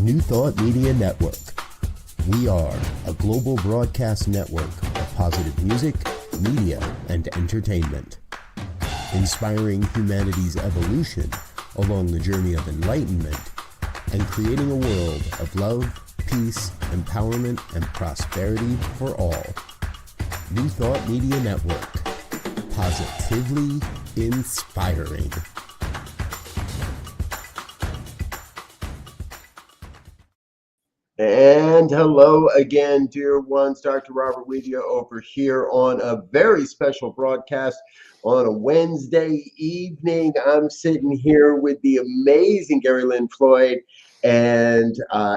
New Thought Media Network. We are a global broadcast network of positive music, media, and entertainment, inspiring humanity's evolution along the journey of enlightenment and creating a world of love, peace, empowerment, and prosperity for all. New Thought Media Network. Positively inspiring. And hello again, dear ones. Dr. Robert with you over here on a very special broadcast on a Wednesday evening. I'm sitting here with the amazing Garyl Lynn Floyd. And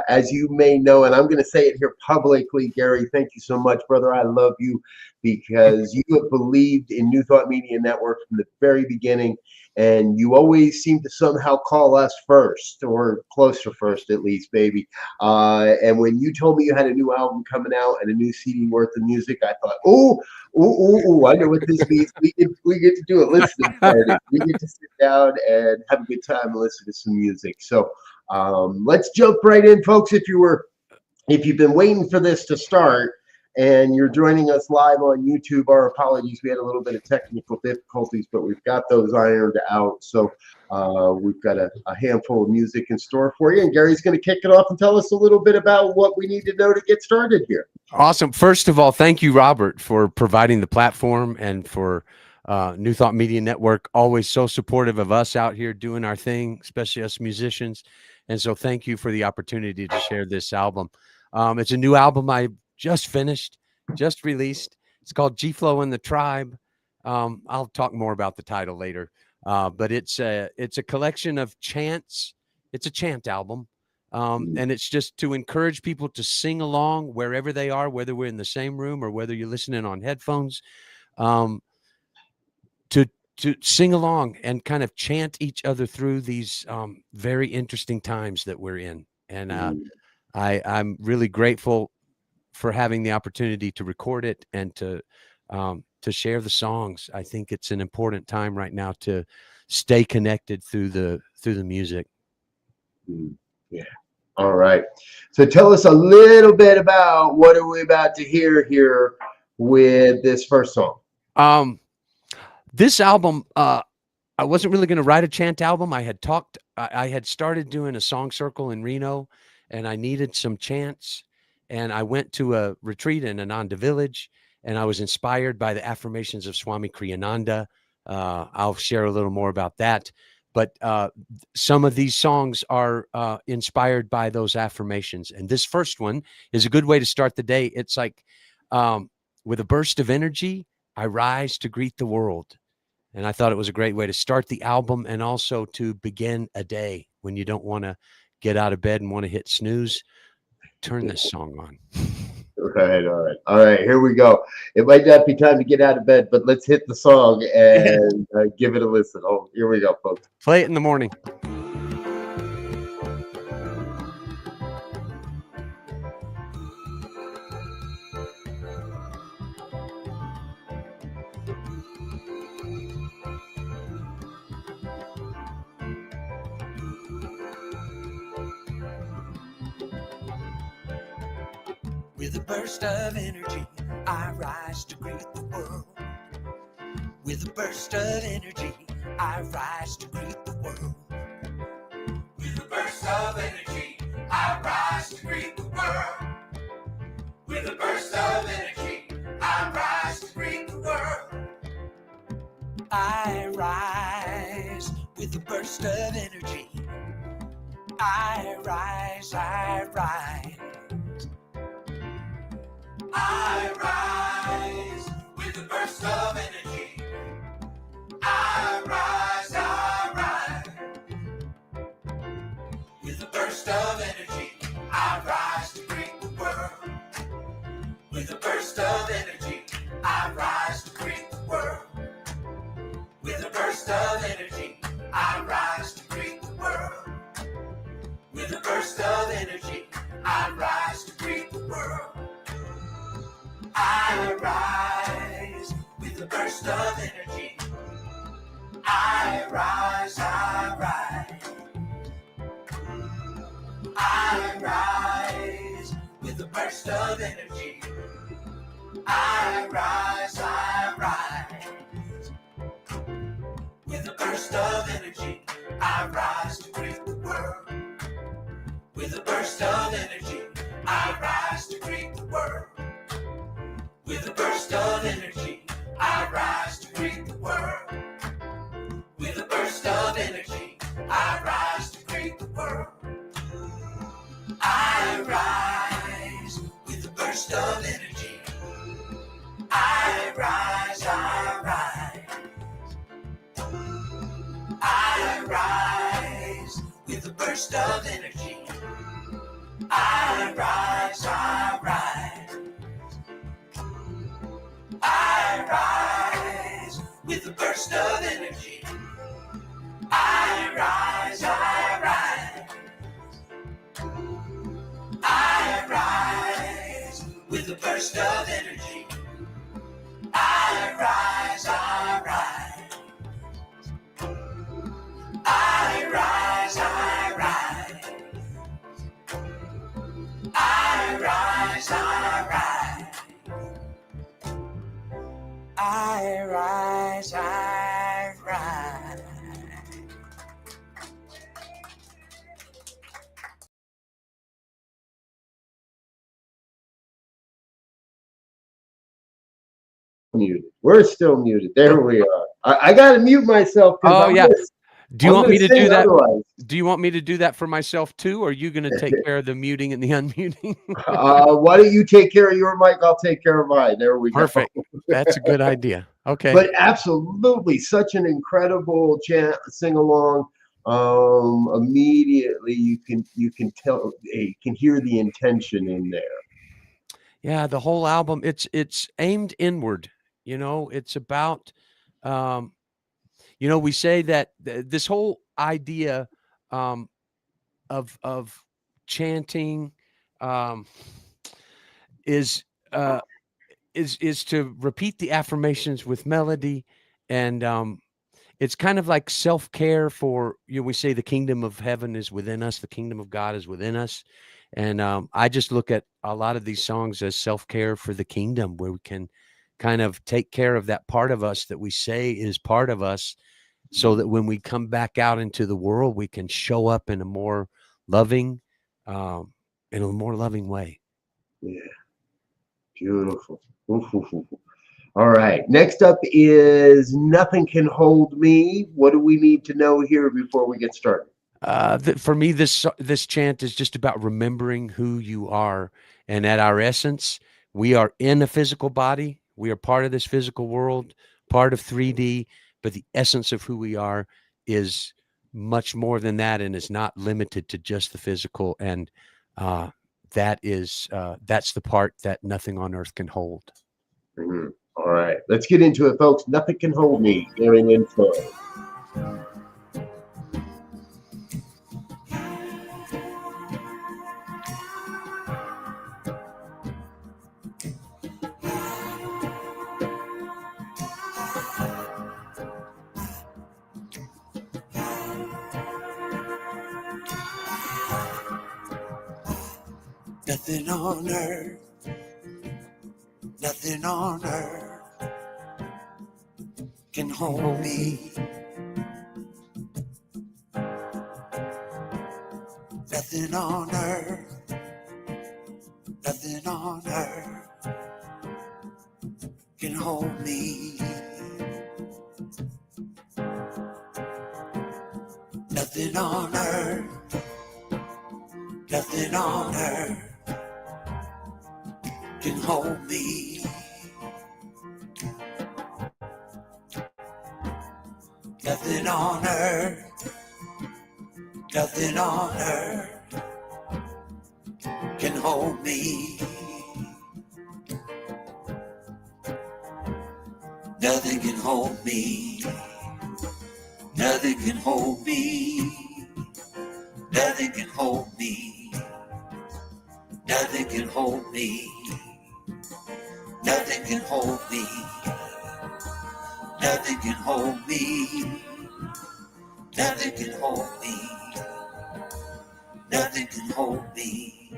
as you may know, and I'm going to say it here publicly, Gary, thank you so much, brother. I love you because you have believed in New Thought Media Network from the very beginning. And you always seem to somehow call us first, or close to first at least, baby. And when you told me you had a new album coming out and a new CD worth of music, I thought, I know what this means. We get to do a listening party. We get to sit down and have a good time and listen to some music. So let's jump right in, folks. If you've been waiting for this to start and you're joining us live on YouTube, our apologies. We had a little bit of technical difficulties, but we've got those ironed out. So we've got a handful of music in store for you. And Gary's going to kick it off and tell us a little bit about what we need to know to get started here. Awesome. First of all, thank you, Robert, for providing the platform and for New Thought Media Network. Always so supportive of us out here doing our thing, especially us musicians. And so thank you for the opportunity to share this album. It's a new album I just finished, just released. It's called G-FLO and the Tribe. I'll talk more about the title later, but it's a collection of chants. It's a chant album, and it's just to encourage people to sing along wherever they are, whether we're in the same room or whether you're listening on headphones, to sing along and kind of chant each other through these very interesting times that we're in. And I'm really grateful for having the opportunity to record it and to share the songs. I think it's an important time right now to stay connected through the music. Yeah. All right. So tell us a little bit about what are we about to hear here with this first song. This album, I wasn't really going to write a chant album. I had started doing a song circle in Reno, and I needed some chants. And I went to a retreat in Ananda Village, and I was inspired by the affirmations of Swami Kriyananda. I'll share a little more about that. But some of these songs are inspired by those affirmations. And this first one is a good way to start the day. It's like, with a burst of energy, I rise to greet the world. And I thought it was a great way to start the album and also to begin a day when you don't want to get out of bed and want to hit snooze. Turn this song on. All right. Here we go. It might not be time to get out of bed, but let's hit the song and give it a listen. Oh, here we go, folks. Play it in the morning. With a burst of energy, I rise to greet the world. With a burst of energy, I rise to greet the world. With a burst of energy, I rise to greet the world. With a burst of energy, I rise to greet the world. I rise with a burst of energy. I rise, I rise. I rise with a burst of energy. I rise, I rise. With a burst of energy, I rise to greet the world. With a burst of energy, I rise to greet the world. With a burst of energy, I rise to greet the world. With a burst of energy, I rise to greet the world. I rise with a burst of energy. I rise, I rise. I burst of energy. I rise, I rise. With a burst of energy, I rise to greet the world. With a burst of energy, I rise to greet the world. With a burst of energy, I rise to greet the world. With a burst of energy, I rise to greet the world. I rise with a burst of energy. I rise, I rise. I rise with a burst of energy. I rise, I rise. I rise with a burst of energy. I rise, I rise. I rise with a burst of energy. I rise, I rise. I rise, I rise. I rise, I rise. I rise, I rise. Muted. We're still muted. There we are. I got to mute myself because Oh, I'm yeah. Do you I'm want me to gonna sing do that? otherwise. Do you want me to do that for myself too? Or are you going to take care of the muting and the unmuting? Why don't you take care of your mic? I'll take care of mine. There we Perfect. go. That's a good idea. Okay. But absolutely, such an incredible sing along. Immediately you can tell, you can hear the intention in there. Yeah, the whole album, it's aimed inward. It's about we say that this whole idea of chanting is to repeat the affirmations with melody, and it's kind of like self-care for we say the kingdom of heaven is within us, the kingdom of God is within us. And I just look at a lot of these songs as self-care for the kingdom, where we can kind of take care of that part of us that we say is part of us, so that when we come back out into the world, we can show up in a more loving, way. Yeah, beautiful. Oof, oof, oof. All right. Next up is Nothing Can Hold Me. What do we need to know here before we get started? For me, this chant is just about remembering who you are, and at our essence, we are in a physical body. We are part of this physical world, part of 3D, but the essence of who we are is much more than that, and is not limited to just the physical. And that's the part that nothing on earth can hold. Mm-hmm. All right, let's get into it, folks. Nothing Can Hold Me, Garyl Lynn Floyd. Nothing on earth, nothing on earth can hold me. Nothing on earth, nothing on earth can hold me. Nothing on earth, nothing on earth can hold me. Nothing on earth, nothing on earth can hold me. Nothing can hold me. Nothing can hold me. Nothing can hold me. Nothing can hold me. Nothing can hold me. Nothing can hold me. Nothing can hold me. Nothing can hold me.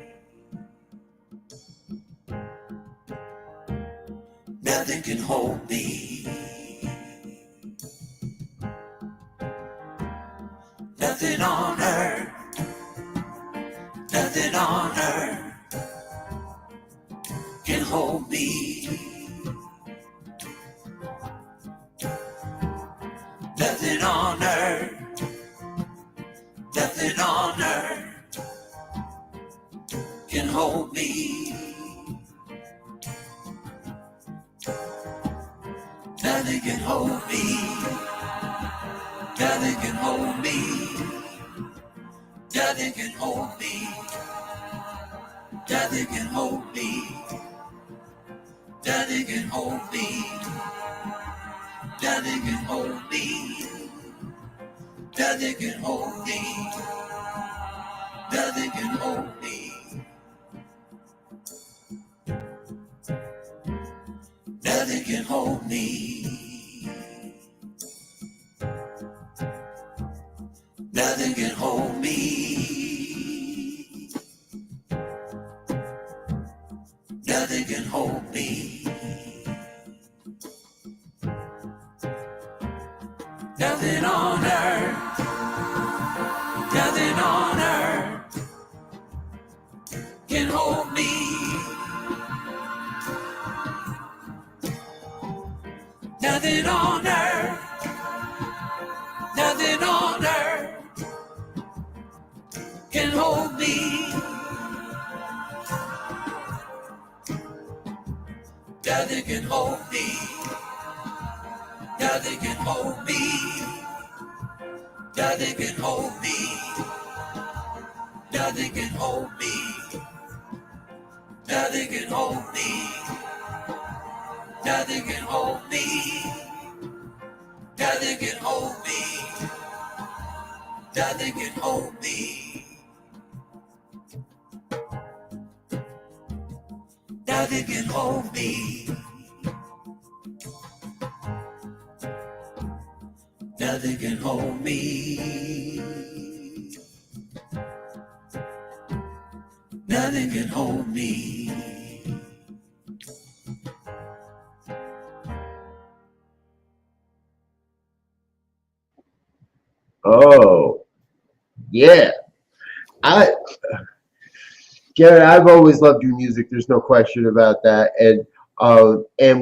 Nothing can hold me. Nothing on earth. Nothing on earth can hold me. Nothing on earth. Nothing on earth can hold me. Nothing can hold me. Nothing can hold me. Nothing can hold me. Nothing can hold me. Nothing can hold me. Nothing can hold me. Nothing can hold me. Nothing can hold me. Nothing can hold me. Nothing can hold me. Nothing can hold me. Nothing on earth. Nothing on earth can hold me. Nothing on earth. Nothing on earth can hold me. Nothing can hold me. Nothing can hold me. Nothing can hold me. Nothing can hold me. Nothing can hold me. Nothing can hold me. Nothing can hold me. Nothing can hold me. Nothing can hold me. Nothing can hold me. Nothing can hold me. Oh, yeah. I Garrett, I've always loved your music. There's no question about that. And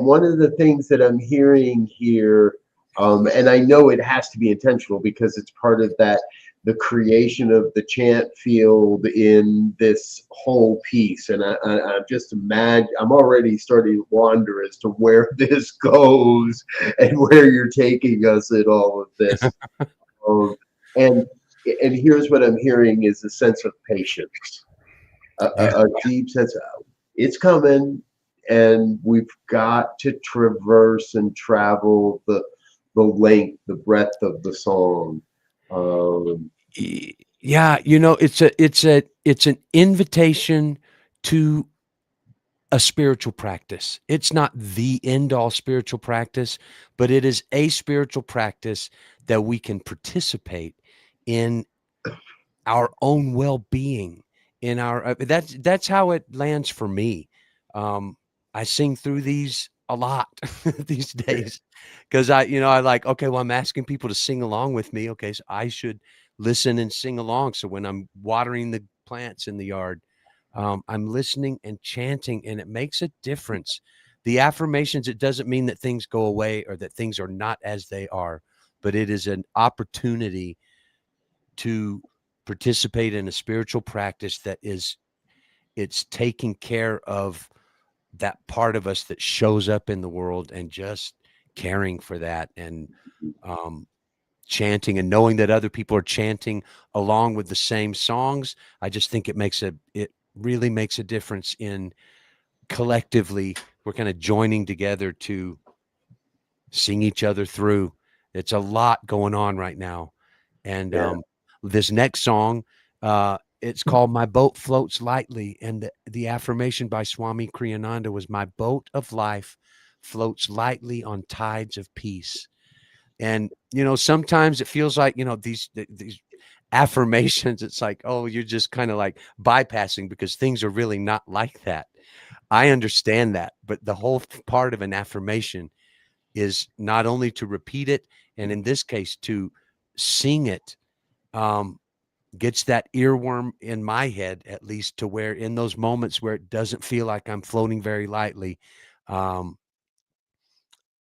one of the things that I'm hearing here, and I know it has to be intentional because it's part of that the creation of the chant field in this whole piece. And I'm just imagine I'm already starting to wonder as to where this goes and where you're taking us in all of this. Um, and and here's what I'm hearing is a sense of patience, Yeah. a deep sense of it's coming, and we've got to traverse and travel the length, the breadth of the song. Um, Yeah, it's an invitation to a spiritual practice. It's not the end all spiritual practice, but it is a spiritual practice that we can participate in our own well-being in our that's how it lands for me. I sing through these a lot these days because I like, okay, well, I'm asking people to sing along with me. Okay, so I should listen and sing along. So when I'm watering the plants in the yard, I'm listening and chanting, and it makes a difference. The affirmations, it doesn't mean that things go away or that things are not as they are, but it is an opportunity to participate in a spiritual practice that is it's taking care of that part of us that shows up in the world and just caring for that and um, chanting and knowing that other people are chanting along with the same songs. I just think it really makes a difference in collectively we're kind of joining together to sing each other through. It's a lot going on right now. And yeah, this next song, it's called My Boat Floats Lightly. And the affirmation by Swami Kriyananda was, My boat of life floats lightly on tides of peace. And, sometimes it feels like, these affirmations, it's like, oh, you're just kind of like bypassing because things are really not like that. I understand that, but the whole part of an affirmation is not only to repeat it, and in this case, to sing it, gets that earworm in my head, at least, to where in those moments where it doesn't feel like I'm floating very lightly, um,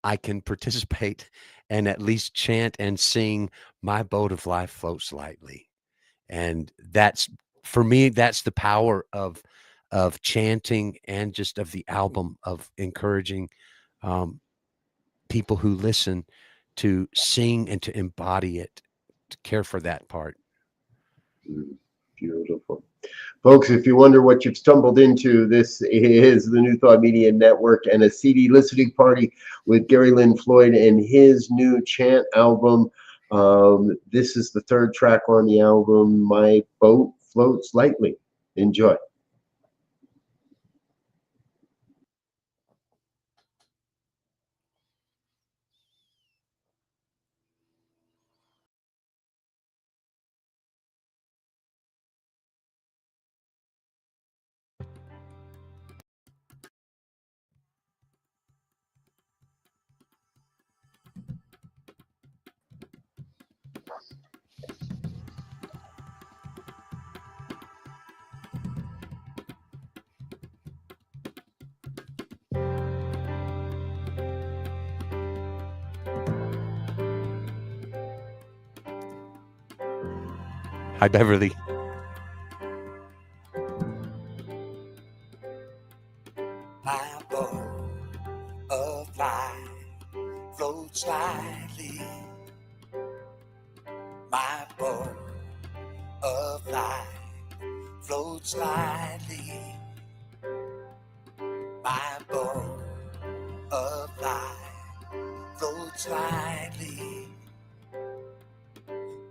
I can participate and at least chant and sing, "My boat of life floats lightly." And that's, for me, that's the power of chanting and just of the album, of encouraging um, people who listen to sing and to embody it, to care for that part. Beautiful. Folks, if you wonder what you've stumbled into, this is the New Thought Media Network and a CD listening party with Garyl Lynn Floyd and his new chant album. This is the third track on the album, My Boat Floats Lightly. Enjoy. Hi, Beverly. My boat of life floats lightly. My boat of life floats lightly. My boat of life floats lightly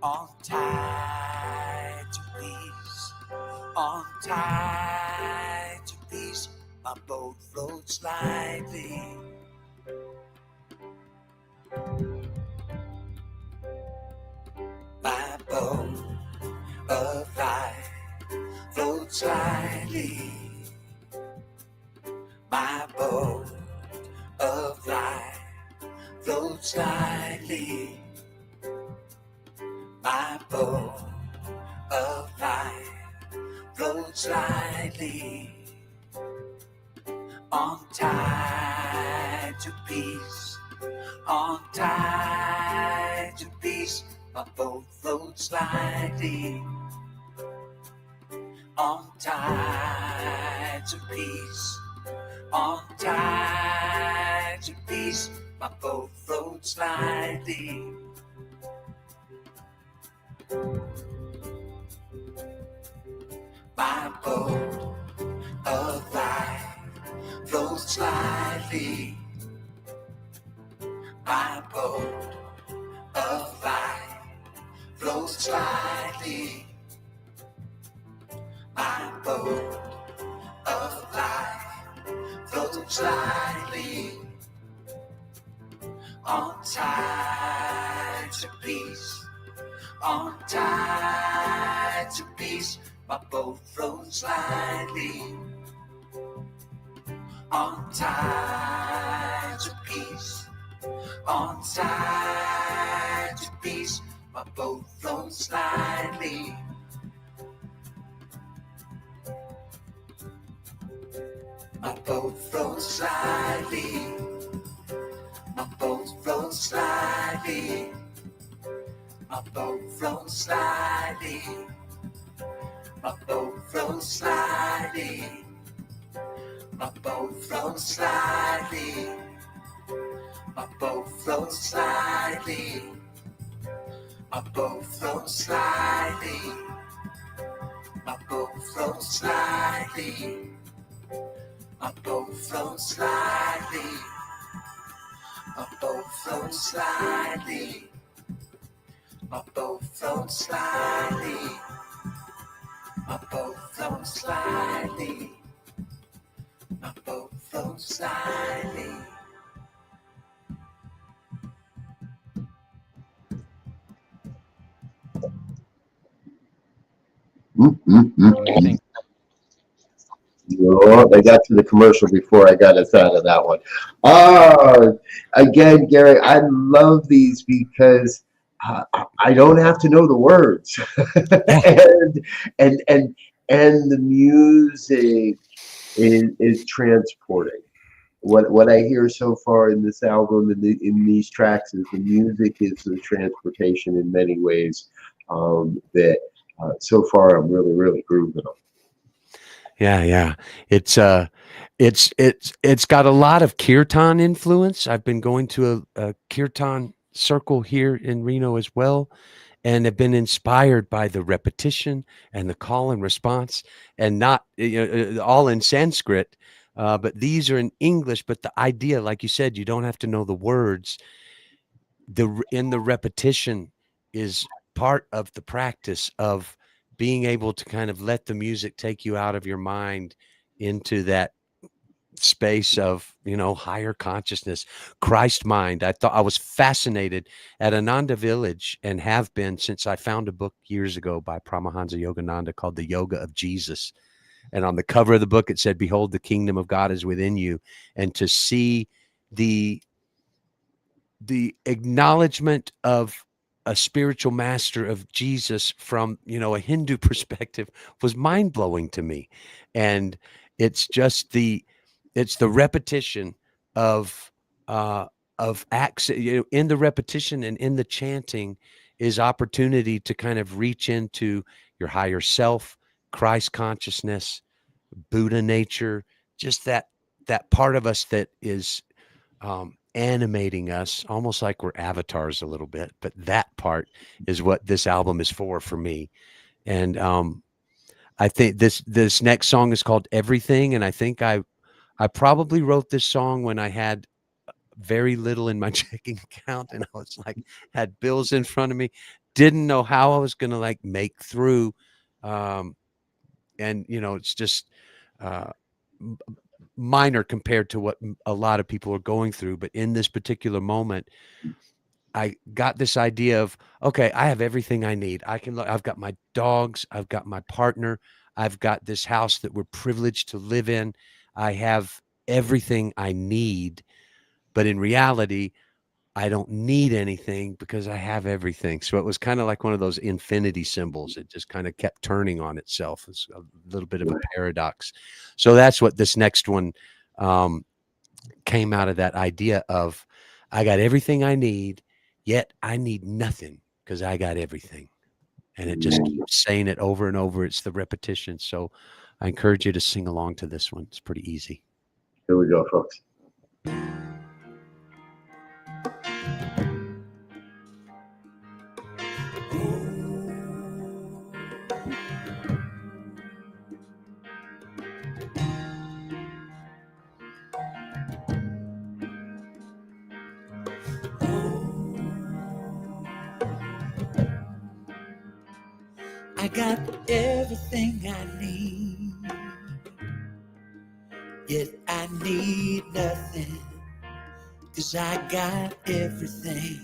on tide to peace, on tide to peace. My boat floats lightly. My boat of life floats lightly. My boat of life floats lightly. My boat of life floats lightly on tide to peace, on tide to peace. My boat floats lightly on tide to peace, on tide to peace. My boat floats lightly. My boat of life floats lightly. My boat of life floats lightly. My boat of life floats lightly on tide to peace, on tide to peace. My boat floats lightly on tide to peace, on tide to peace. My boat floats lightly. My boat floats lightly. My boat floats lightly. My boat floats lightly. My boat floats lightly. My boat floats lightly. My boat floats lightly. My boat floats lightly. My boat floats lightly. My boat floats lightly. My boat floats lightly. My boat floats lightly. My boat floats lightly. My boat floats lightly. What do you think? Oh, they got to the commercial before I got us out of that one. Again, Gary, I love these because I don't have to know the words, Yeah. and and and and the music is transporting. What I hear so far in this album and in these tracks is the music is the transportation in many ways that so far I'm really grooving on. Yeah, yeah. It's it's got a lot of kirtan influence. I've been going to a kirtan circle here in Reno as well, and have been inspired by the repetition and the call and response, and not all in Sanskrit, but these are in English. But the idea, like you said, you don't have to know the words. In the repetition is part of the practice of being able to kind of let the music take you out of your mind into that space of higher consciousness, Christ mind. I thought I was fascinated at Ananda Village, and have been since I found a book years ago by Paramahansa Yogananda called The Yoga of Jesus. And on the cover of the book it said, behold, the kingdom of God is within you. And to see the acknowledgement of a spiritual master of Jesus from, a Hindu perspective was mind-blowing to me. And it's just it's the repetition of acts, in the repetition and in the chanting is opportunity to kind of reach into your higher self, Christ consciousness, Buddha nature, just that part of us that is animating us, almost like we're avatars a little bit. But that part is what this album is for me. And I think this next song is called Everything, and I think I probably wrote this song when I had very little in my checking account, and I was like, had bills in front of me, didn't know how I was going to like make through. Um, and it's just uh, minor compared to what a lot of people are going through. But in this particular moment, I got this idea of, okay, I have everything I need. I've got my dogs, I've got my partner, I've got this house that we're privileged to live in. I have everything I need. But in reality, I don't need anything because I have everything. So it was kind of like one of those infinity symbols. It just kind of kept turning on itself. It's a little bit of a paradox. So that's what this next one um, came out of, that idea of, I got everything I need, yet I need nothing because I got everything. And it just keeps saying it over and over. It's the repetition. So I encourage you to sing along to this one. It's pretty easy. Here we go, folks. I got everything I need, yet I need nothing, 'cause I got everything.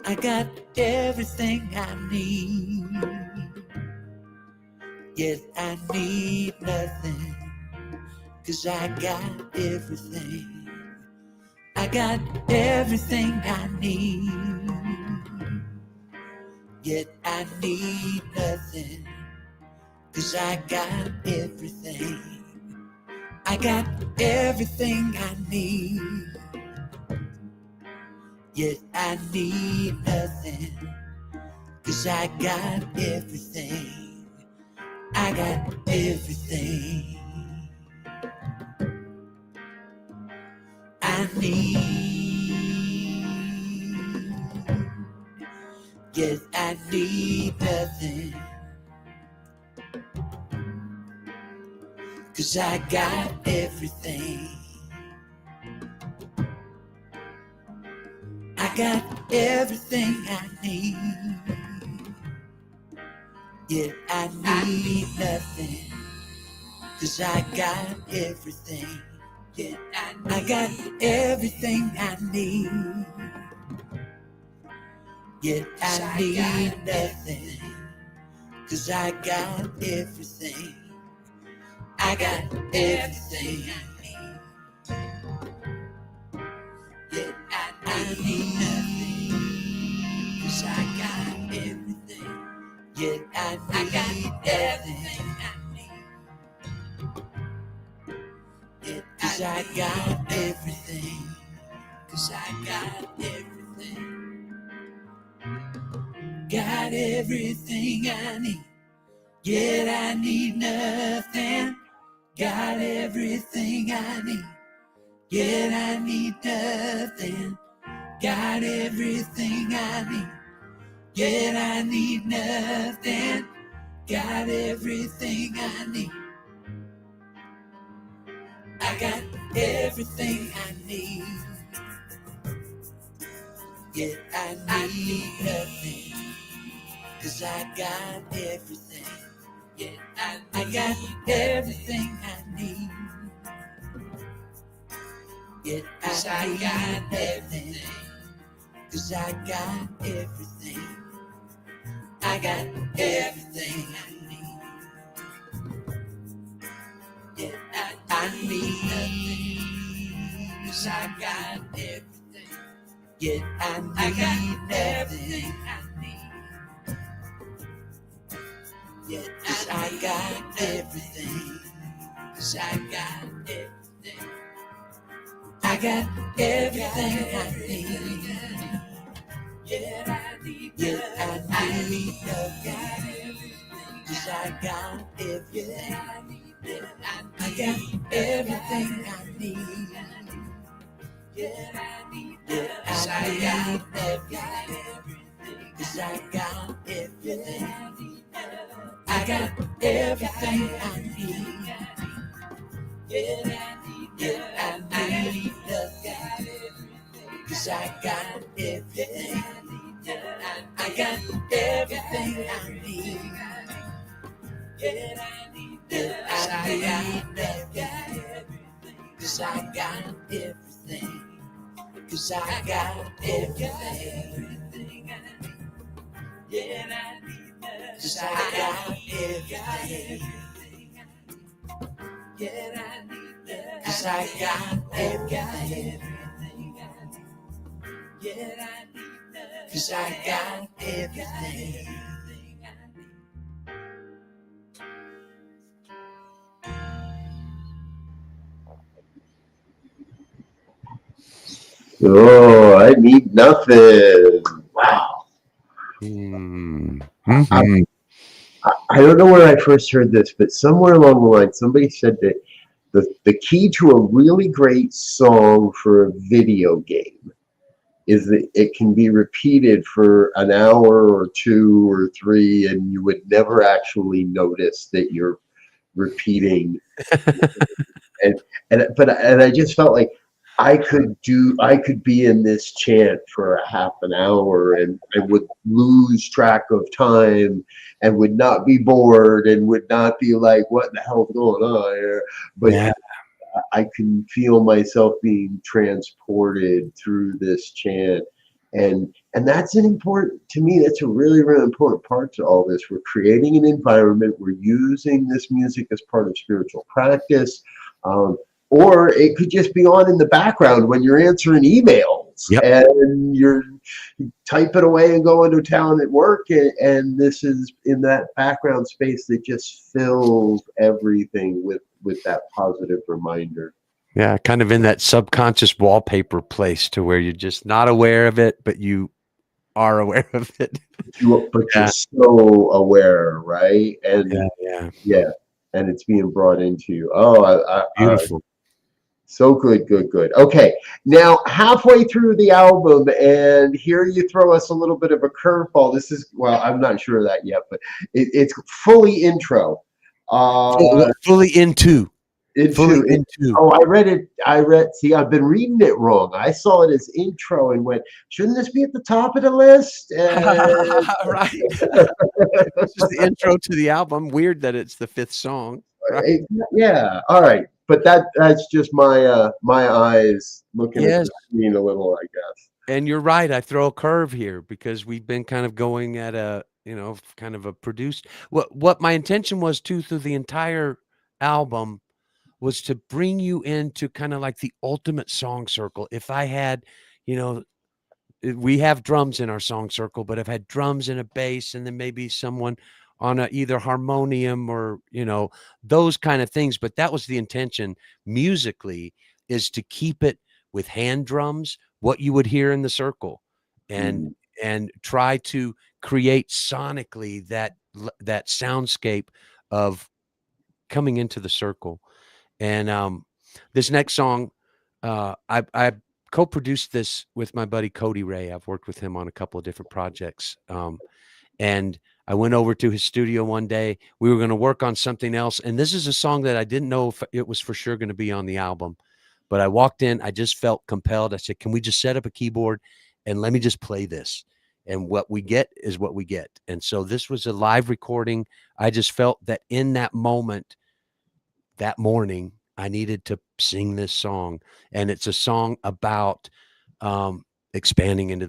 I got everything I need, yet I need nothing, 'cause I got everything. I got everything I need, yet I need nothing, 'cause I got everything. I got everything I need, yet I need nothing, 'cause I got everything. I got everything I need, yet I need nothing, 'cause I got everything. I got everything I need, yet I need nothing, 'cause I got everything. Yet I got everything I need, yet I need nothing, 'cause I got everything. I got everything I need. Yet I need nothing. 'Cause I got everything. Yet I got everything I need. Yet 'cause I got everything. 'Cause I got everything. Got everything I need. Yet I need nothing. Got everything I need. Yet I need nothing. Got everything I need. Yet I need nothing. Got everything I need. I got everything I need. Yet I need nothing. 'Cause I got everything. Yet I got everything I need. Yet I got everything. 'Cause I got everything. I got everything I need. Yet I need nothing. 'Cause I got everything. Yet I got everything I need. Yet I got everything. 'Cause I got everything. I got everything I need. Yet I need nothing. 'Cause I got everything. I got everything I need. Yet I need nothing. 'Cause I got everything. 'Cause I got everything. I got everything I need. Yet I need nothing. 'Cause I got everything. I got everything I need. Yet I need nothing. 'Cause I got everything. 'Cause I got everything I need. Yet I need nothing. 'Cause I got everything. Yet I need nothing. 'Cause I got everything. Yet I need nothing. 'Cause I got everything. Oh, I need nothing. Wow. Mm-hmm. I don't know where I first heard this, but somewhere along the line, somebody said that the key to a really great song for a video game is that it can be repeated for an hour or 2 or 3, and you would never actually notice that you're repeating. And I just felt like I could be in this chant for a half an hour, and I would lose track of time and would not be bored and would not be like, what the hell's going on here? But Yeah. I can feel myself being transported through this chant. And that's an important, to me, that's a really, really important part to all this. We're creating an environment. We're using this music as part of spiritual practice. Or it could just be on in the background when you're answering emails. Yep. And you're typing away and going to town at work. And this is in that background space that just fills everything with that positive reminder. Yeah, kind of in that subconscious wallpaper place to where you're just not aware of it, but you are aware of it. You're so aware, right? And yeah. And it's being brought into you. Oh, Beautiful. So good. Okay, now halfway through the album, and here you throw us a little bit of a curveball. This is, well, I'm not sure of that yet, but it's fully intro. Fully into. Oh, I read. See, I've been reading it wrong. I saw it as intro and went, shouldn't this be at the top of the list? Right. This is the intro to the album. Weird that it's the 5th song. Right? Yeah. All right. But that's just my my eyes looking at Yes. the screen a little, I guess. And you're right. I throw a curve here because we've been kind of going at a, kind of a produced. What my intention was too through the entire album was to bring you into kind of like the ultimate song circle. If I had, you know, we have drums in our song circle, but I've had drums and a bass and then maybe someone on a either harmonium or, you know, those kind of things. But that was the intention musically, is to keep it with hand drums, what you would hear in the circle, and and try to create sonically that soundscape of coming into the circle. And this next song, I co-produced this with my buddy Cody Ray. I've worked with him on a couple of different projects. And I went over to his studio one day. We were going to work on something else. And this is a song that I didn't know if it was for sure going to be on the album. But I walked in, I just felt compelled. I said, can we just set up a keyboard and let me just play this? And what we get is what we get. And so this was a live recording. I just felt that in that moment, that morning, I needed to sing this song. And it's a song about expanding into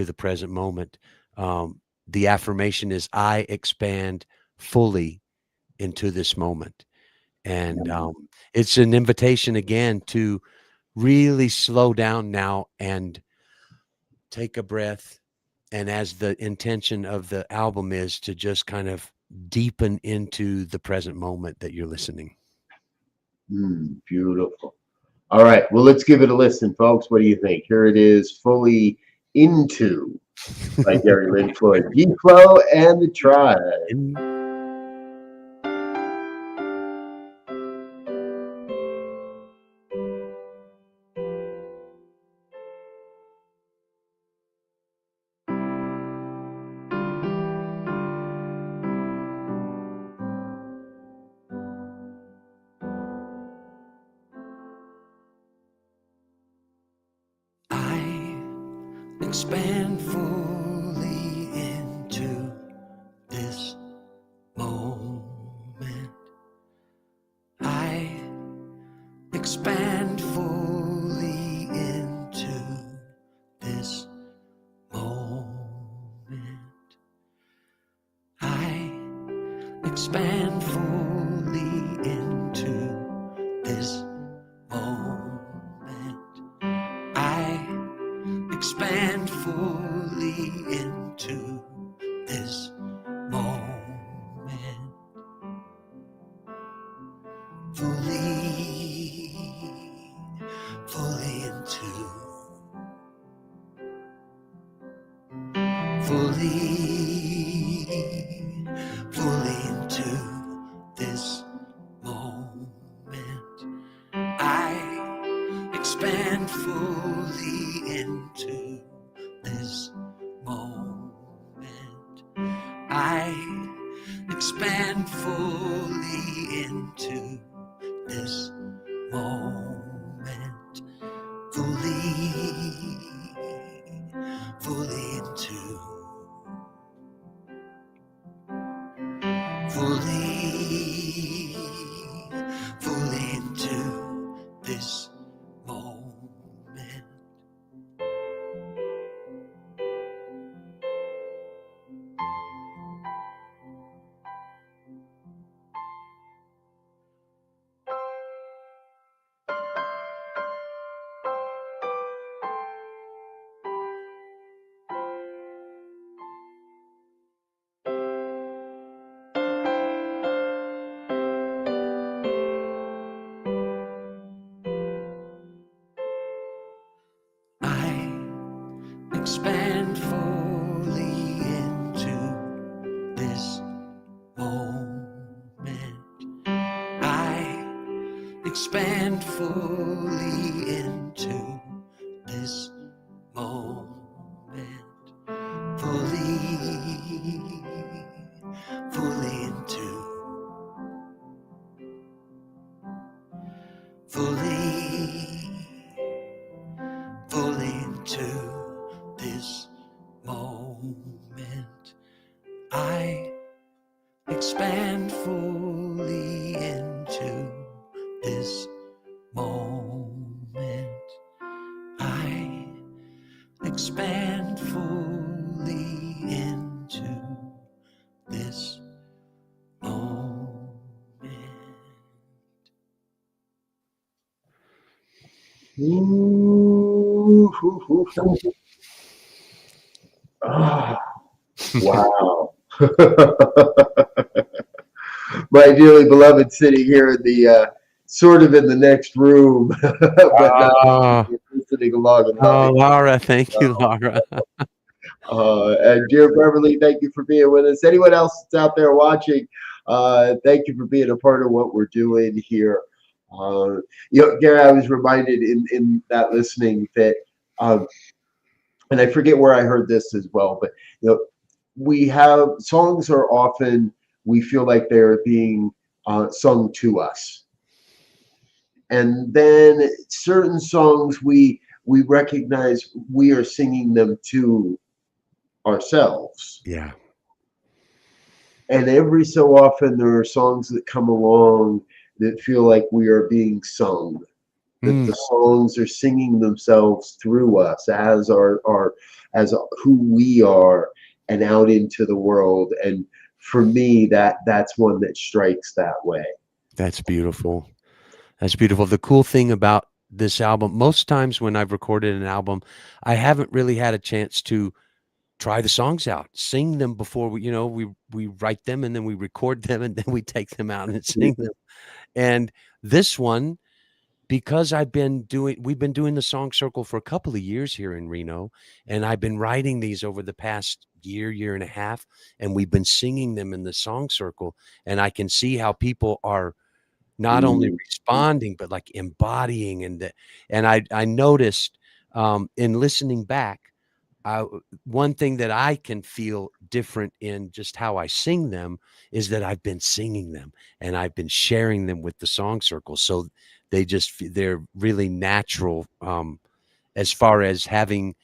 the present moment. The affirmation is, I expand fully into this moment. And it's an invitation again to really slow down now and take a breath. And as the intention of the album is to just kind of deepen into the present moment that you're listening. Beautiful. All right. Well, let's give it a listen, folks. What do you think? Here it is, Fully Into by Garyl Lynn Floyd, G-FLO and the Tribe. Expand fully into this moment. I expand fully into this moment. I expand fully into this moment. I expand fully into this moment. Fully into, fully into this moment. I expand fully into this moment. I expand fully into this moment. Fully into, fully into this moment. Expand fully into this moment. I expand fully into this moment. Fully into, fully into this moment. I expand fully into this moment. I expand fully into this moment. Ooh, hoo, hoo, hoo. Ah, wow. My dearly beloved sitting here in the sort of in the next room, but not Oh, listening along and oh, loving. Laura, thank you, Laura. And dear Beverly, thank you for being with us. Anyone else that's out there watching, thank you for being a part of what we're doing here. Uh, Gary, I was reminded in that listening that, um, and I forget where I heard this as well, but we have songs are often we feel like they're being sung to us, and then certain songs we recognize we are singing them to ourselves. Yeah. And every so often, there are songs that come along that feel like we are being sung, that Mm, the songs are singing themselves through us as as who we are and out into the world. And for me, that's one that strikes that way. that's beautiful. That's beautiful. The cool thing about this album, most times when I've recorded an album, I haven't really had a chance to try the songs out, sing them before we write them and then we record them and then we take them out and sing them. And this one, because we've been doing the Song Circle for a couple of years here in Reno, and I've been writing these over the past year and a half, and we've been singing them in the Song Circle, and I can see how people are not only Mm, responding, but like embodying and I noticed in listening back, I one thing that I can feel different in just how I sing them is that I've been singing them and I've been sharing them with the Song Circle. So they're really natural as far as having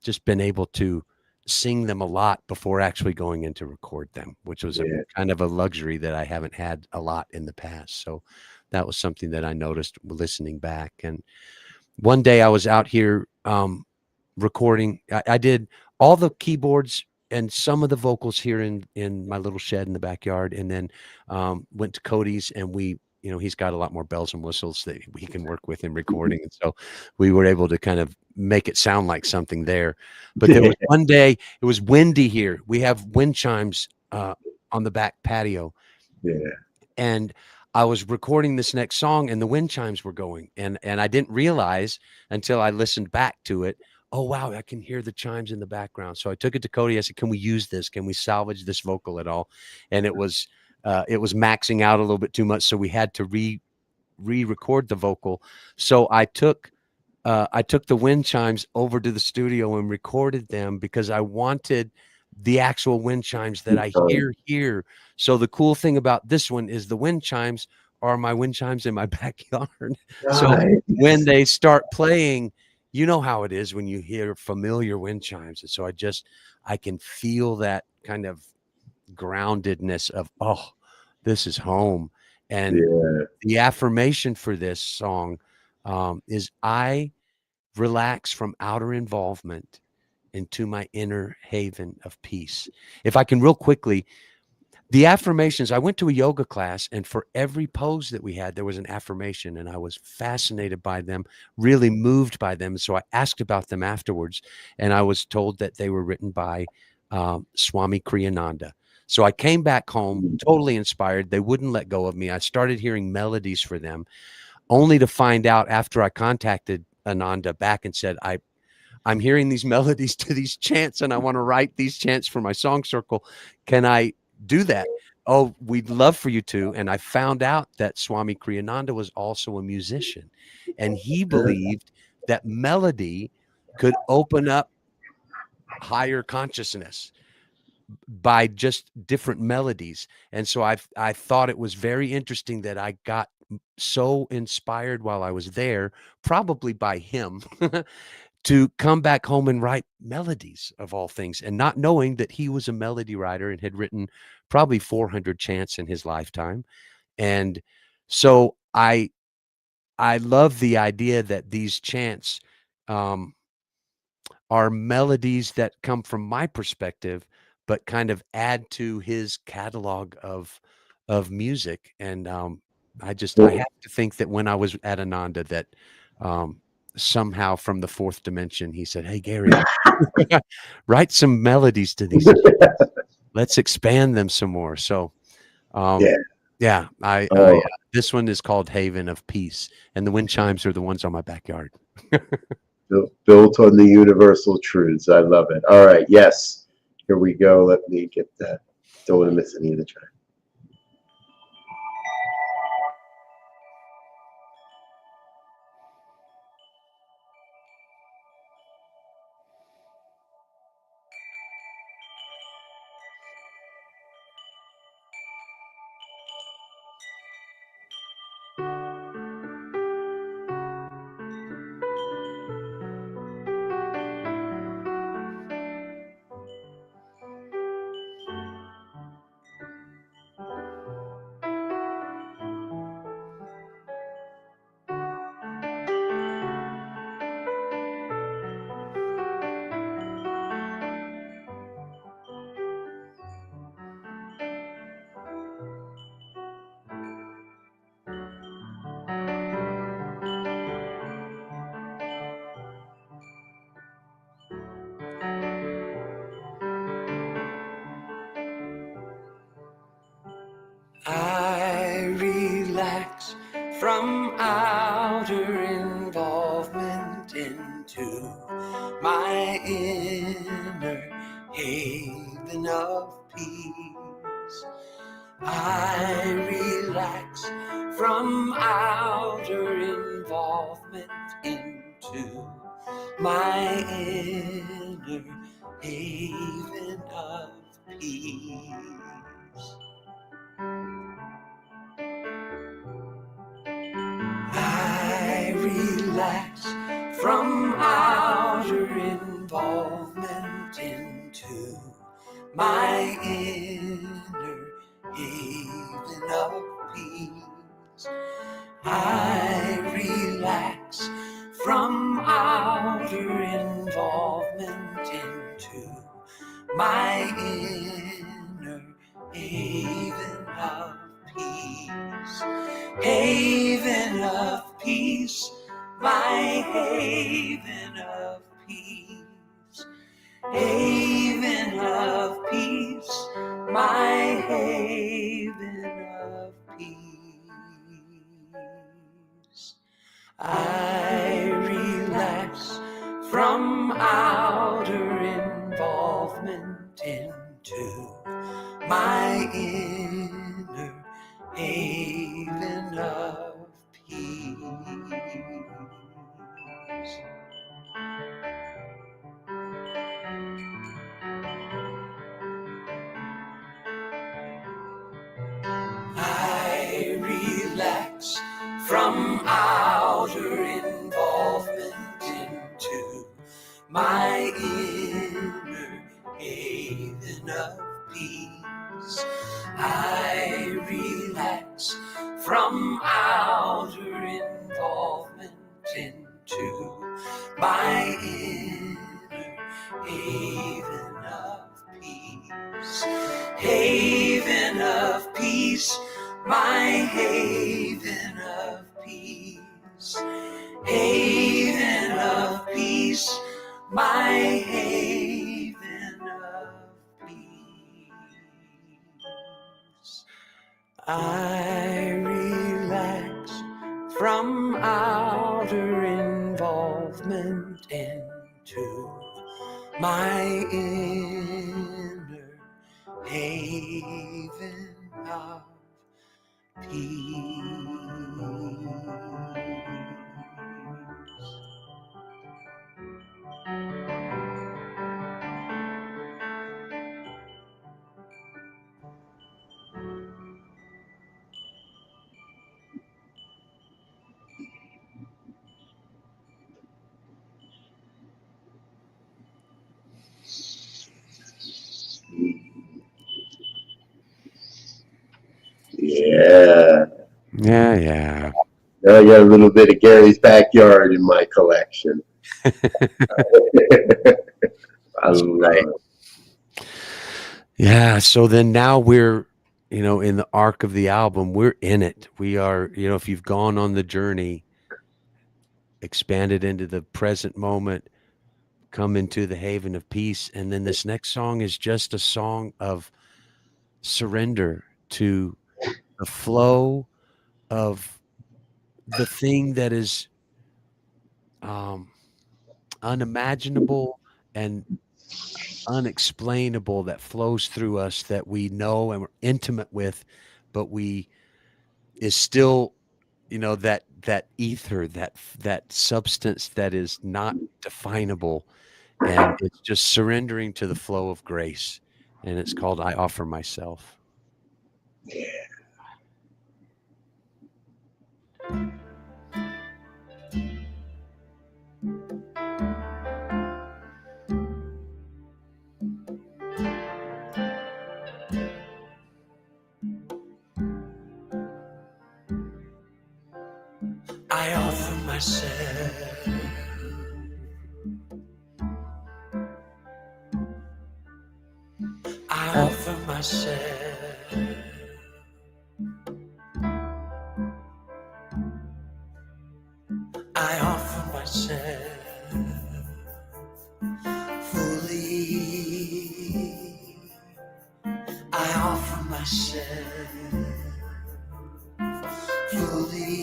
just been able to sing them a lot before actually going in to record them, which was a yeah. kind of a luxury that I haven't had a lot in the past. So that was something that I noticed listening back. And one day I was out here recording. I did all the keyboards and some of the vocals here in my little shed in the backyard, and then went to Cody's, and he's got a lot more bells and whistles that we can work with in recording, and so we were able to kind of make it sound like something there. But there was one day it was windy here. We have wind chimes on the back patio, Yeah. and I was recording this next song and the wind chimes were going and I didn't realize until I listened back to it, oh wow, I can hear the chimes in the background. So I took it to Cody. I said, can we use this? Can we salvage this vocal at all? And it was maxing out a little bit too much, so we had to re-record the vocal. So I took the wind chimes over to the studio and recorded them because I wanted the actual wind chimes that I hear here. So the cool thing about this one is the wind chimes are my wind chimes in my backyard. So when Nice. they start playing, you know how it is when you hear familiar wind chimes. And so I can feel that kind of groundedness of, oh, this is home. And Yeah. the affirmation for this song is I relax from outer involvement into my inner haven of peace. If I can real quickly, the affirmations, I went to a yoga class and for every pose that we had, there was an affirmation and I was fascinated by them, really moved by them. So I asked about them afterwards and I was told that they were written by Swami Kriyananda. So I came back home totally inspired. They wouldn't let go of me. I started hearing melodies for them only to find out after I contacted Ananda back and said, I'm hearing these melodies to these chants and I want to write these chants for my song circle. Can I do that? Oh, we'd love for you to. And I found out that Swami Kriyananda was also a musician and he believed that melody could open up higher consciousness by just different melodies. And so I thought it was very interesting that I got so inspired while I was there, probably by him, to come back home and write melodies of all things, and not knowing that he was a melody writer and had written probably 400 chants in his lifetime. And so I love the idea that these chants um, are melodies that come from my perspective, but kind of add to his catalog of music. And I have to think that when I was at Ananda, that somehow from the fourth dimension, he said, "Hey, Gary, write some melodies to these. Let's expand them some more." So, Yeah. yeah, Oh, this one is called Haven of Peace, and the wind chimes are the ones on my backyard. built on the universal truths. I love it. All right. Yes. Here we go. Let me get that. Don't want to miss any of the track. I relax from outer involvement into my inner haven of peace. I relax from outer involvement into my inner haven of peace. I relax from outer involvement into my inner haven of peace. I relax from outer involvement into my inner haven of peace. Haven of peace, my haven of peace. Haven of peace, my haven of peace. I relax from outer involvement into my inner haven of peace. I relax from outer involvement into my inner haven of peace. I relax from outer involvement into my inner haven of peace. Haven of peace, my haven of peace. Haven of peace, my haven of peace. I relax from outer involvement into my inner haven of peace. yeah. Yeah. Now I got a little bit of Gary's backyard in my collection. I love it. Yeah. So then now we're, in the arc of the album, we're in it. We are, if you've gone on the journey, expand it into the present moment, come into the haven of peace. And then this next song is just a song of surrender to the flow of the thing that is unimaginable and unexplainable, that flows through us, that we know and we're intimate with, but we is still, that ether, that substance that is not definable, and it's just surrendering to the flow of grace, and it's called I Offer Myself. I offer myself. I offer myself. I offer myself fully. I offer myself fully.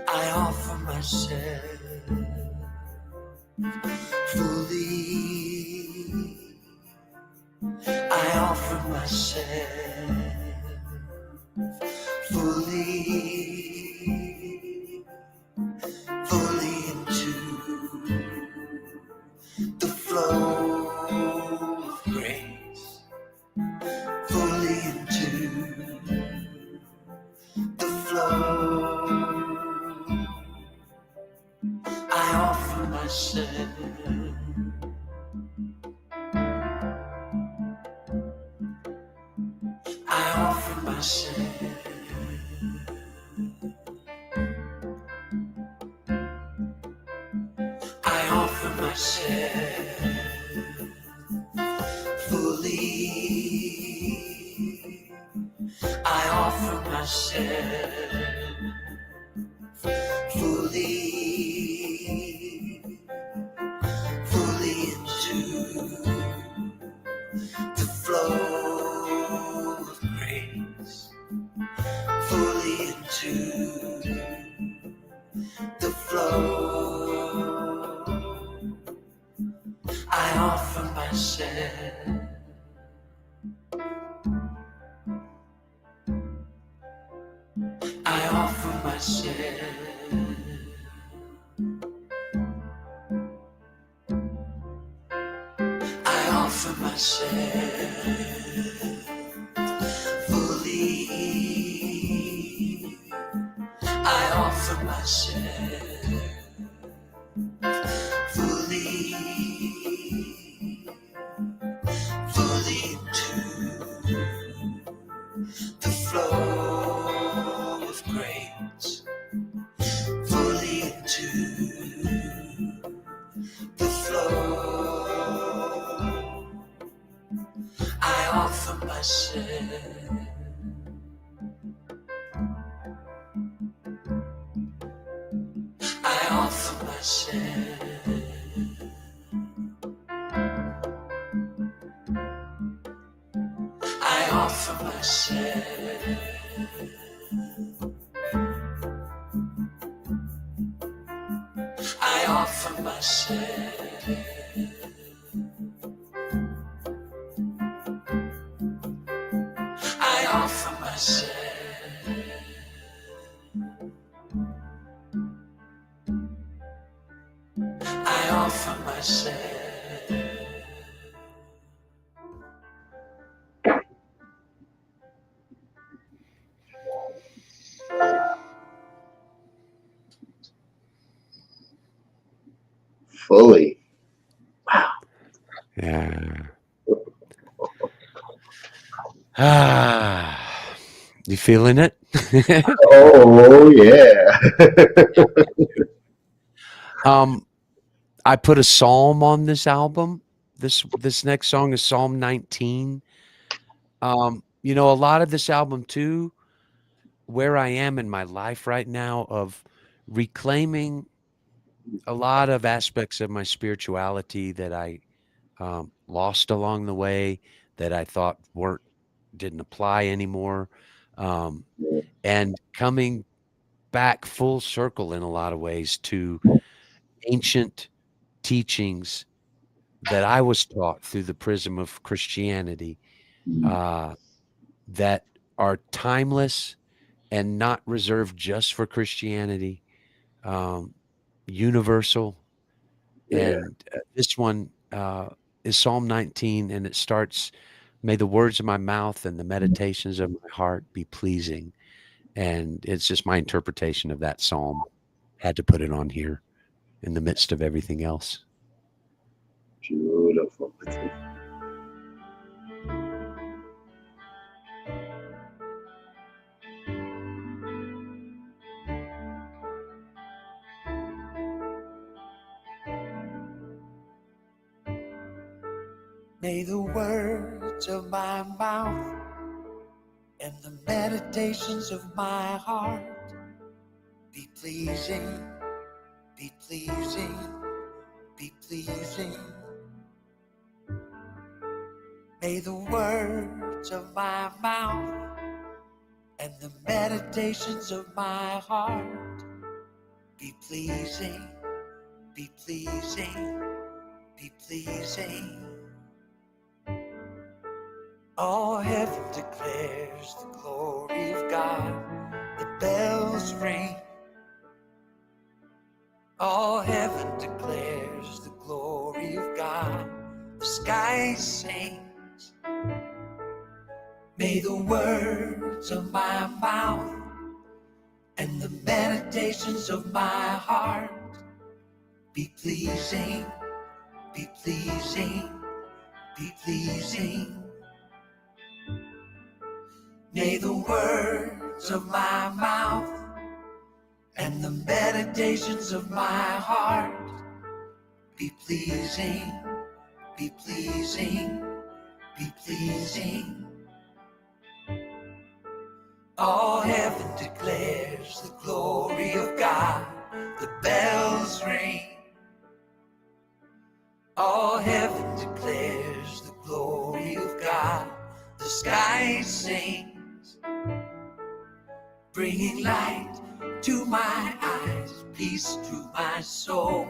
I offer myself fully. I offer myself fully, fully into the flow of grace, fully into the flow. I offer myself. I offer myself. I offer myself fully. I offer myself fully, fully into the flow of grace, fully into the flow. I offer myself. I offer myself. I offer myself fully. I offer myself fully, fully into the flow of grace, fully into the flow. I offer myself. I offer myself. I offer myself. I offer myself. I offer myself. I offer myself. Fully. Yeah. You feeling it? Oh yeah. I put a psalm on this album. This next song is Psalm 19. A lot of this album too, where I am in my life right now of reclaiming a lot of aspects of my spirituality that I lost along the way, that I thought didn't apply anymore, um, Yeah. and coming back full circle in a lot of ways to ancient teachings that I was taught through the prism of Christianity, Mm. uh, that are timeless and not reserved just for Christianity, um, universal. Yeah. And this one is Psalm 19, and it starts, "May the words of my mouth and the meditations of my heart be pleasing." And it's just my interpretation of that psalm. Had to put it on here in the midst of everything else. Beautiful. May the words of my mouth and the meditations of my heart be pleasing, be pleasing, be pleasing. May the words of my mouth and the meditations of my heart be pleasing, be pleasing, be pleasing. All heaven declares the glory of God. The bells ring. All heaven declares the glory of God. The sky sings. May the words of my mouth and the meditations of my heart be pleasing, be pleasing, be pleasing. May the words of my mouth and the meditations of my heart be pleasing, be pleasing, be pleasing. All heaven declares the glory of God. The bells ring. All heaven declares the glory of God. The sky sings, bringing light to my eyes, peace to my soul.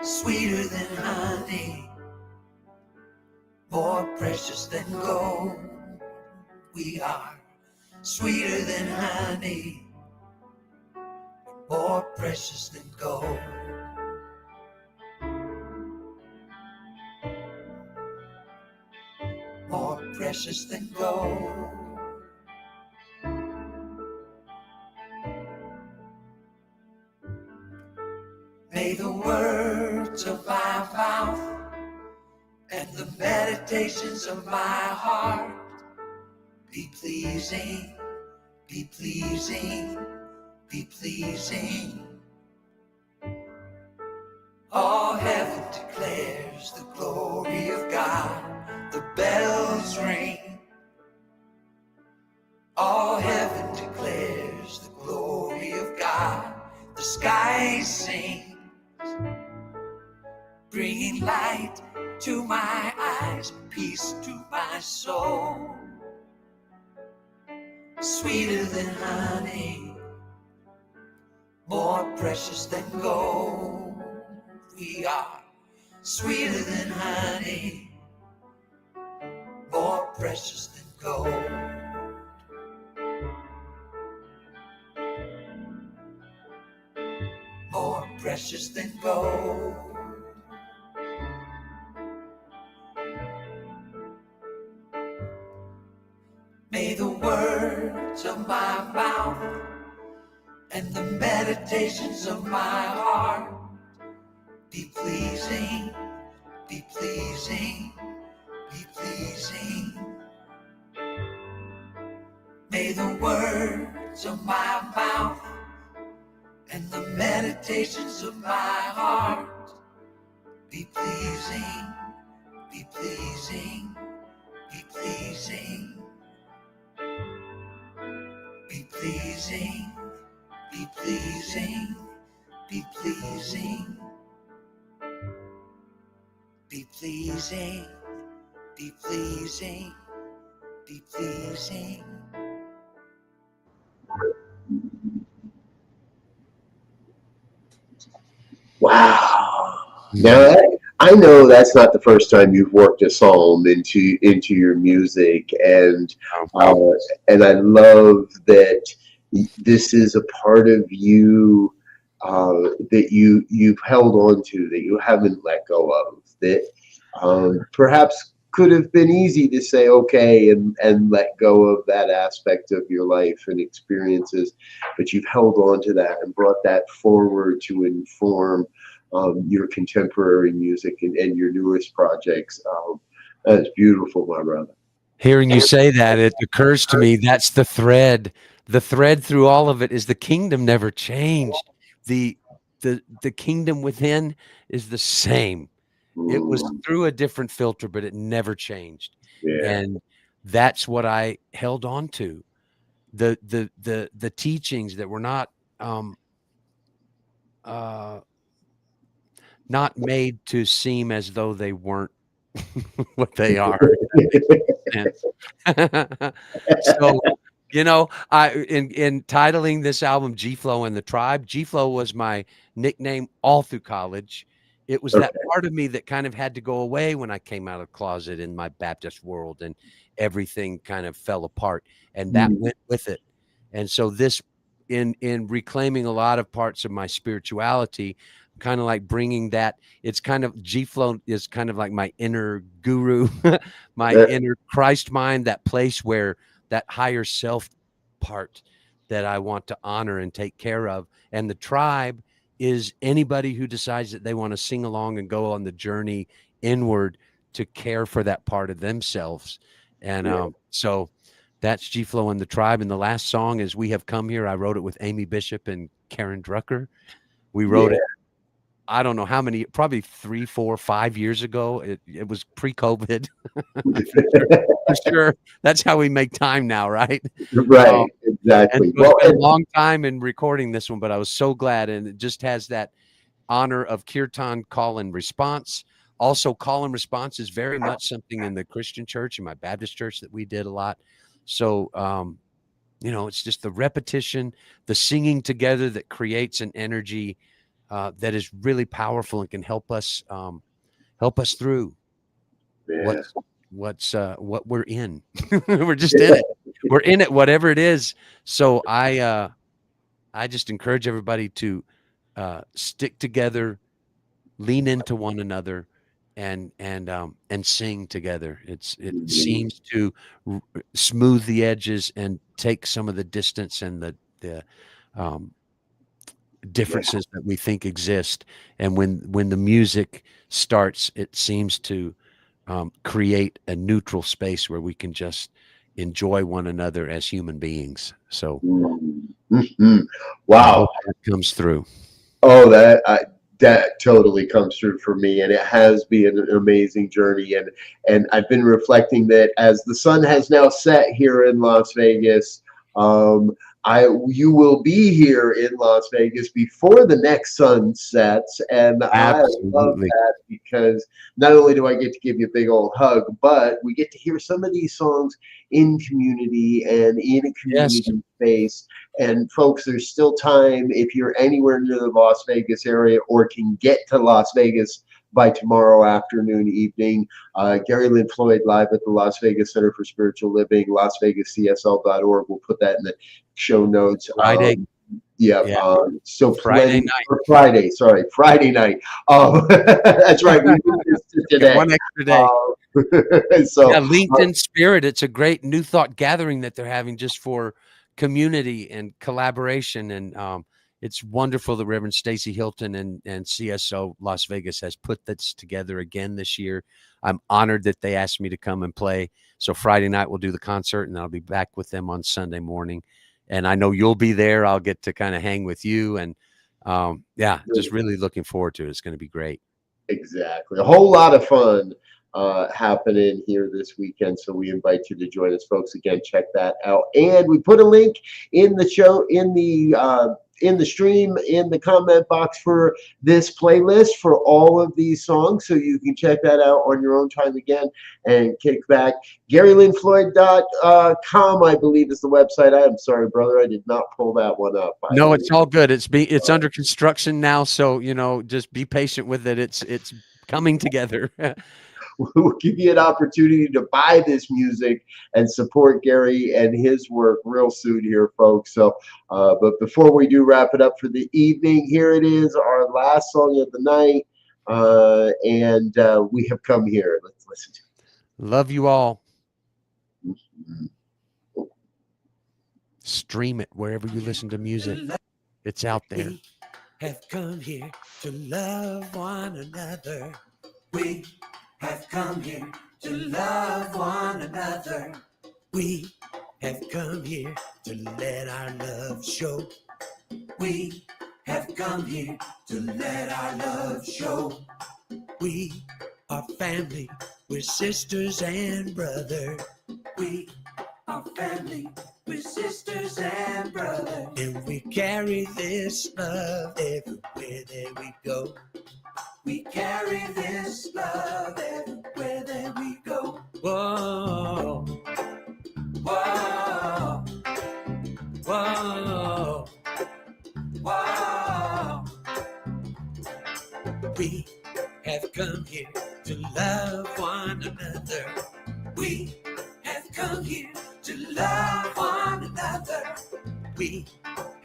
Sweeter than honey, more precious than gold. We are sweeter than honey, more precious than gold. More precious than gold. May the words of my mouth and the meditations of my heart be pleasing, be pleasing, be pleasing. All heaven declares the glory of God. The bells ring. All heaven declares the glory of God. The sky sings, bringing light to my eyes, peace to my soul. Sweeter than honey, more precious than gold. We are sweeter than honey, more precious than gold. More precious than gold. May the words of my mouth and the meditations of my heart be pleasing, be pleasing, be pleasing. May the words of my mouth and the meditations of my heart be pleasing, be pleasing, be pleasing. pleasing, be pleasing, be pleasing, be pleasing, be pleasing, be pleasing. Wow. Now, I know that's not the first time you've worked a psalm into your music, uh, and I love that this is a part of you that you've held on to, that you haven't let go of. That perhaps could have been easy to say okay and let go of that aspect of your life and experiences, but you've held on to that and brought that forward to inform your contemporary music and your newest projects. That's beautiful, my brother. Hearing you say that, it occurs to me that's the thread. The thread through all of it is the kingdom never changed. The the kingdom within is the same. It was Mm, through a different filter, but it never changed. yeah. And that's what I held on to. The teachings that were um uh not made to seem as though they weren't what they are, if that makes sense. So, I in titling this album G-FLO and the Tribe, G-FLO was my nickname all through college. It was that Okay. part of me that kind of had to go away when I came out of the closet in my Baptist world and everything kind of fell apart, and that Mm, went with it. And so this in reclaiming a lot of parts of my spirituality, kind of like bringing that, it's kind of G-FLO is kind of like my inner guru, my that- inner Christ mind, that place where that higher self part that I want to honor and take care of. And the tribe is anybody who decides that they want to sing along and go on the journey inward to care for that part of themselves. And yeah. so that's G-FLO and the Tribe. And the last song is We Have Come Here. I wrote it with Amy Bishop and Karen Drucker. We wrote Yeah. it, I don't know how many, probably 3, 4, 5 years ago. It was pre-COVID. For sure, for sure. That's how we make time now, right? Um, Right. and Exactly. so it's Well, been a and long time in recording this one, but I was so glad, and it just has that honor of kirtan call and response. Also, call and response is very much something in the Christian church, in my Baptist church, that we did a lot. So, it's just the repetition, the singing together that creates an energy that is really powerful and can help us through yeah. what's what we're in. We're just in it. We're in it, whatever it is. So I just encourage everybody to stick together, lean into one another, and sing together. It Mhm. seems to smooth the edges and take some of the distance and the um, Yeah. differences that we think exist. And when the music starts, it seems to create a neutral space where we can just enjoy one another as human beings. So Mm, mhm. I Wow. hope that comes through. Oh, that totally comes through for me, and it has been an amazing journey. And I've been reflecting that as the sun has now set here in Las Vegas, um, I you will be here in Las Vegas before the next sun sets, and I love Absolutely. that because not only do I get to give you a big old hug, but we get to hear some of these songs in community and in a Yes. community space. And folks, there's still time if you're anywhere near the Las Vegas area or can get to Las Vegas by tomorrow afternoon, evening. Gary Lynn Floyd live at the Las Vegas Center for Spiritual Living, LasVegasCSL.org. We'll put that in the show notes. Friday. Yeah. Yeah. So Friday plenty night. for Friday. Sorry, Friday night. That's right. We moved this to Get today. one extra day. So Yeah, LinkedIn Spirit. It's a great New Thought gathering that they're having just for community and collaboration. And it's wonderful that Reverend Stacy Hilton and CSO Las Vegas has put this together again this year. I'm honored that they asked me to come and play. So Friday night we'll do the concert, and I'll be back with them on Sunday morning. And I know you'll be there. I'll get to kind of hang with you. And yeah, just really looking forward to it. It's going to be great. exactly. A whole lot of fun. happening here this weekend. So we invite you to join us, folks. Again, check that out. And we put a link in the show, in the stream, in the comment box for this playlist for all of these songs. So you can check that out on your own time again and kick back. GaryLynnFloyd.com, I believe, is the website. I am sorry, brother. I did not pull that one up. No, it's all good. It's under construction now. So, just be patient with it. It's coming together. We'll give you an opportunity to buy this music and support Gary and his work real soon here, folks. So, but before we do wrap it up for the evening, here it is, our last song of the night, and we have come here. Let's listen to it. Love you all. Stream it wherever you listen to music. It's out there. We have come here to love one another. We have come here to love one another. We have come here to let our love show. We have come here to let our love show. We are family, we're sisters and brothers. We are family, we're sisters and brothers. And we carry this love everywhere that we go. We carry this love everywhere that we go. Whoa, whoa, whoa, whoa. We have come here to love one another. We have come here to love one another. We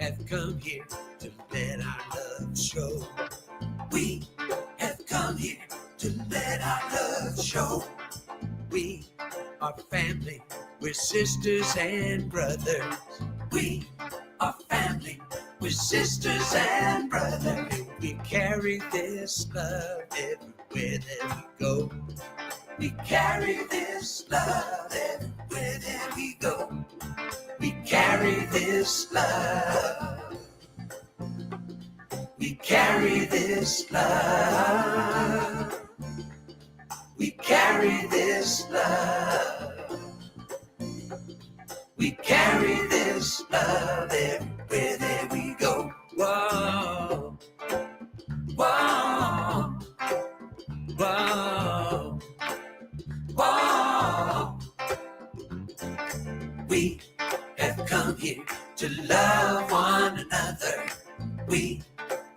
have come here to let our love show. We have come here to let our love show. We are family, we're sisters and brothers. We are family, we're sisters and brothers. And we carry this love everywhere that we go. We carry this love everywhere that we go. We carry this love. We carry this love. We carry this love. We carry this love everywhere that we go. Whoa, whoa, whoa, whoa. We have come here to love one another. We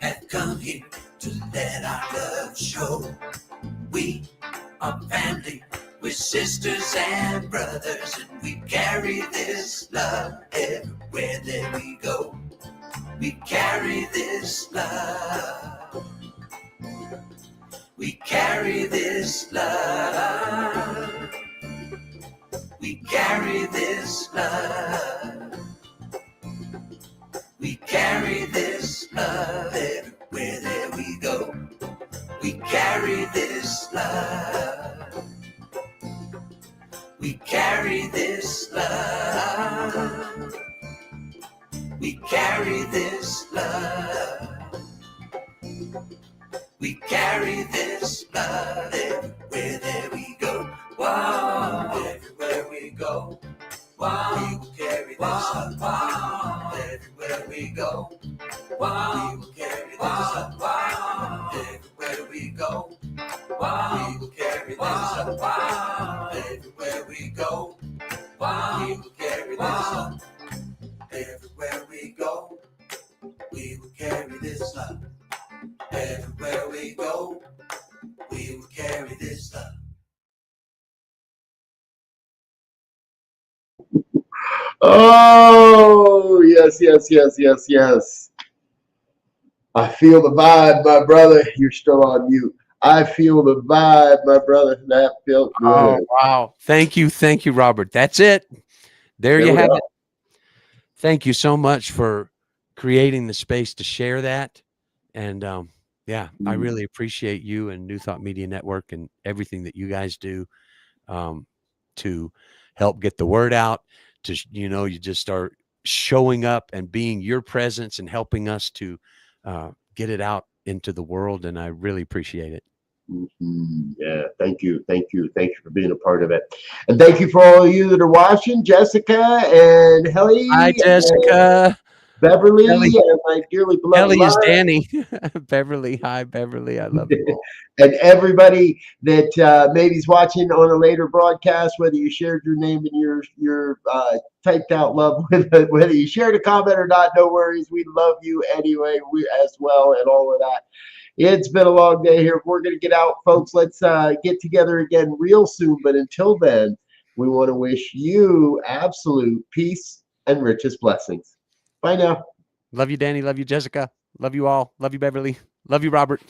have come here to let our love show. We are family, we're sisters and brothers, and we carry this love everywhere that we go. We carry this love. We carry this love. We carry this love. We carry this love everywhere that we go. We carry this love. We carry this love. We carry this love. We carry this love everywhere that we go. Wow, everywhere we go. Wow, we will carry this love. Wow, everywhere we go. Wow, we will carry this love. Wow, everywhere we go. Wow, we will carry this love. Wow, everywhere we go. Wow, we will carry this love. Everywhere we go, we will carry this love. Everywhere we go, we will carry this love. Oh, yes, yes, yes, yes, yes. I feel the vibe, my brother. You're still on mute. I feel the vibe, my brother. That felt good. Oh, wow. Thank you, Robert. That's it. There you have it. Thank you so much for creating the space to share that. And yeah, I really appreciate you and New Thought Media Network and everything that you guys do to help get the word out. To you just start showing up and being your presence and helping us to get it out into the world. And I really appreciate it. Yeah, thank you for being a part of it, and thank you for all of you that are watching. Jessica and Hi, Helly and Jessica. Beverly Kelly. and my dearly beloved Kelly is Mara. Danny. Beverly. Hi, Beverly. I love you all. And everybody that maybe's watching on a later broadcast, whether you shared your name and your typed out love with it, whether you shared a comment or not, no worries. We love you anyway, we as well, and all of that. It's been a long day here. We're going to get out, folks. Let's get together again real soon. But until then, we want to wish you absolute peace and richest blessings. Bye now. Love you, Danny. Love you, Jessica. Love you all. Love you, Beverly. Love you, Robert.